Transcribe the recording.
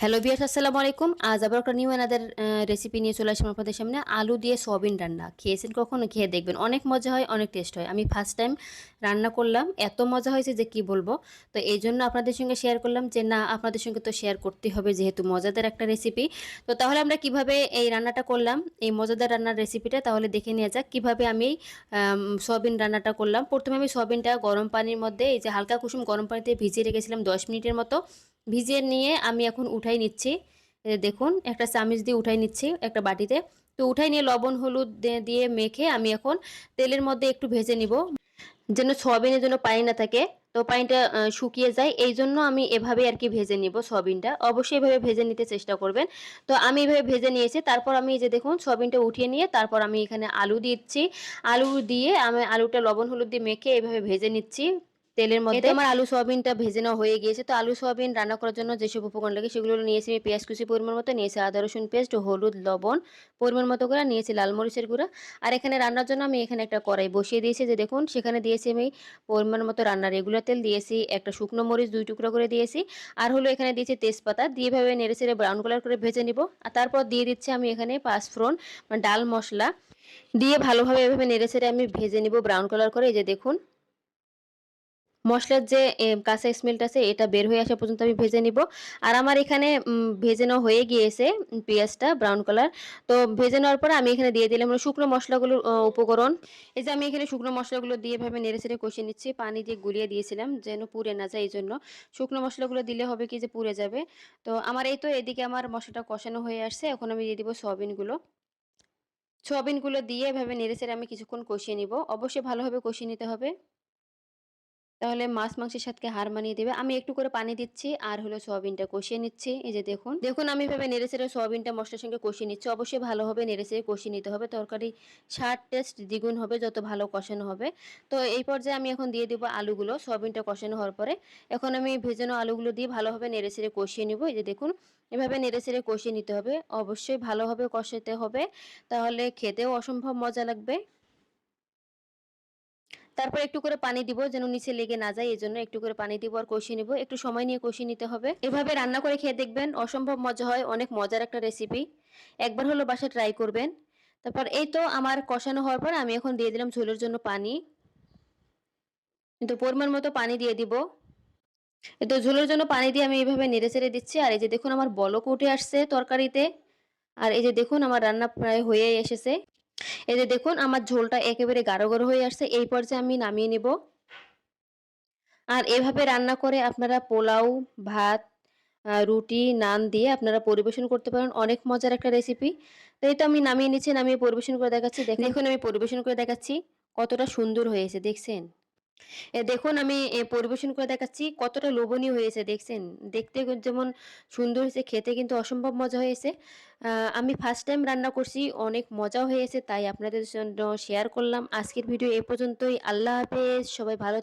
Hello viewers, আসসালামু আলাইকুম। আজ আবার একটা নিউ অ্যানাদার রেসিপি নিয়ে চলে আসলাম আপনাদের সামনে। আলু দিয়ে সয়াবিন রান্না। খেয়েছেন কখনো? খেয়ে দেখবেন। অনেক মজা হয়, অনেক টেস্ট হয়। আমি ফার্স্ট টাইম রান্না করলাম। এত মজা হয়েছে যে কি বলবো। তো এইজন্য আপনাদের সঙ্গে শেয়ার করলাম যে না, আপনাদের সঙ্গে তো শেয়ার করতেই হবে যেহেতু মজাদার একটা রেসিপি। তো তাহলে আমরা কিভাবে এই রান্নাটা করলাম, এই মজাদার রান্নার রেসিপিটা তাহলে দেখে নেওয়া যাক কিভাবে আমি সয়াবিন রান্নাটা করলাম। প্রথমে আমি সয়াবিনটা গরম পানির মধ্যে এই যে হালকা কুসুম গরম পানিতে ভিজিয়ে রেখেছিলাম 10 মিনিটের মতো। ভিজিয়ে নিয়ে আমি এখন উঠাই নিচ্ছি। দেখুন একটা চামচ দিয়ে উঠাই নিচ্ছি একটা বাটিতে। তো উঠাই নিয়ে লবণ হলুদ দিয়ে মেখে আমি এখন তেলের মধ্যে একটু ভেজে নিব, যেন সয়াবিনের জন্য পানি না থাকে। তো পানিটা শুকিয়ে যায়। এইজন্য আমি এভাবে আরকি ভেজে নিব সয়াবিনটা। অবশ্যই এভাবে ভেজে নিতে চেষ্টা করবেন। তো আমি এভাবে ভেজে নিয়েছি। তারপর আমি এই যে দেখুন সয়াবিনটা উঠিয়ে নিয়ে তারপর আমি এখানে আলু দিচ্ছি। আলু দিয়ে আমি আলুটা লবণ হলুদ দিয়ে মেখে এভাবে ভেজে নিচ্ছি তেলের মধ্যে। এই তো আমার আলু সয়াবিনটা ভেজে নেওয়া হয়ে গিয়েছে। তো আলু সয়াবিন রান্না করার জন্য যেসব উপকরণ লাগে সেগুলো নিয়েছি আমি পেঁয়াজ কুচি পরিমাণ মতো, নিয়েছি আদা রসুন পেস্ট, হলুদ, লবণ পরিমাণ মতো করে, নিয়েছি লাল মরিচের গুঁড়া। আর এখানে রান্নার জন্য আমি এখানে একটা কড়াই বসিয়ে দিয়েছি, যে দেখুন সেখানে দিয়েছি আমি পরিমাণ মতো রান্নার রেগুলার তেল, দিয়েছি একটা শুকনো মরিচ ২ টুকরা করে দিয়েছি। আর হলো এখানে দিয়েছি তেজপাতা, দিয়ে এভাবে নেড়েচেড়ে ব্রাউন কালার করে ভেজে নিব। আর তারপর দিয়ে দিচ্ছি আমি এখানে পাঁচফোড়ন মানে ডাল মসলা, দিয়ে ভালোভাবে এভাবে নেড়েচেড়ে আমি ভেজে নিব ব্রাউন কালার করে। এই যে দেখুন মসলার যে কাঁচা স্মেলটা আছে এটা বের হয়ে আসা পর্যন্ত আমি ভেজে নিব। আর আমার এখানে ভেজে নেওয়া হয়ে গিয়েছে পেঁয়াজটা ব্রাউন কালার। তো ভেজে নেওয়ার পরে আমি এখানে দিয়ে দিলাম হলো শুকনো মসলাগুলোর উপকরণ। এই যে আমি এখানে শুকনো মসলাগুলো দিয়ে এভাবে নেড়েচেড়ে কষিয়ে নিচ্ছি। পানি দিয়ে গুলিয়ে দিয়েছিলাম যেন পুড়ে না যায় এইজন্য। শুকনো মসলাগুলো দিলে হবে কি যে পুড়ে যাবে। তো আমার এই তো এদিকে আমার মসলাটা কষানো হয়ে আসছে। এখন আমি দিয়ে দিব সয়াবিনগুলো। সয়াবিনগুলো দিয়ে এভাবে নেড়েচেড়ে আমি কিছুক্ষণ কষিয়ে নিব। অবশ্যই ভালোভাবে কষিয়ে নিতে হবে। তাহলে মাছ মাংসের স্বাদকে হার মানিয়ে দেবে। আমি একটু করে পানি দিচ্ছি আর হলো সয়াবিনটা কষিয়ে নিচ্ছি। এই যে দেখুন, দেখুন আমি এভাবে নেড়েচেড়ে সয়াবিনটা মসলার সঙ্গে কষিয়ে নিচ্ছি। অবশ্যই ভালোভাবে নেড়েচেড়ে কষিয়ে নিতে হবে। তরকারি স্বাদ টেস্ট দ্বিগুণ হবে যত ভালো কষানো হবে। তো এই পর্যায়ে আমি এখন দিয়ে দিব আলুগুলো। সয়াবিনটা কষানো হওয়ার পরে এখন আমি ভেজানো আলুগুলো দিয়ে ভালোভাবে নেড়েচেড়ে কষিয়ে নিব। এই যে দেখুন এভাবে নেড়েচেড়ে কষিয়ে নিতে হবে। অবশ্যই ভালোভাবে কষাতে হবে, তাহলে খেতেও অসম্ভব মজা লাগবে। তারপর একটু করে পানি দিব যেন নিচে লেগে না যায়, এজন্য একটু করে পানি দিব আর কষিয়ে নিব। একটু সময় নিয়ে কষিয়ে নিতে হবে। এভাবে রান্না করে খেয়ে দেখবেন অসম্ভব মজা হয়, অনেক মজার একটা রেসিপি। একবার হলো বাসায় ট্রাই করবেন। তারপর এই তো আমার কষানো হওয়ার পর আমি এখন দিয়ে দিলাম ঝোলের জন্য পানি। কিন্তু পরিমাণ মতো পানি দিয়ে দিব। এই তো ঝোলের জন্য পানি দিয়ে আমি এভাবে নেড়েচেড়ে দিচ্ছি। আর এই যে দেখুন আমার বলক উঠে আসছে তরকারিতে। আর এই যে দেখুন আমার রান্না প্রায় হয়েই এসেছে। এই যে দেখুন আমার ঝোলটা একেবারে গাঢ় গাঢ় হয়ে আসছে। এই পর্যায়ে আমি নামিয়ে নিব। আর এভাবে রান্না করে আপনারা পোলাও, ভাত, রুটি, নান দিয়ে আপনারা পরিবেশন করতে পারেন। অনেক মজার একটা রেসিপি। তো এই তো আমি নামিয়ে নিচ্ছি, নামিয়ে পরিবেশন করে দেখাচ্ছি। দেখুন আমি পরিবেশন করে দেখাচ্ছি কতটা সুন্দর হয়েছে, দেখছেন? দেখুন আমি পরিবেশন করে দেখাচ্ছি কতটা লোভনীয় হয়েছে, দেখছেন? দেখতে যেমন সুন্দর হয়েছে, খেতে কিন্তু অসম্ভব মজা হয়েছে। আ আমি ফার্স্ট টাইম রান্না করছি, অনেক মজাও হয়েছে তাই আপনাদের জন্য শেয়ার করলাম। আজকের ভিডিও এ পর্যন্তই। আল্লাহ হাফেজ। সবাই ভালো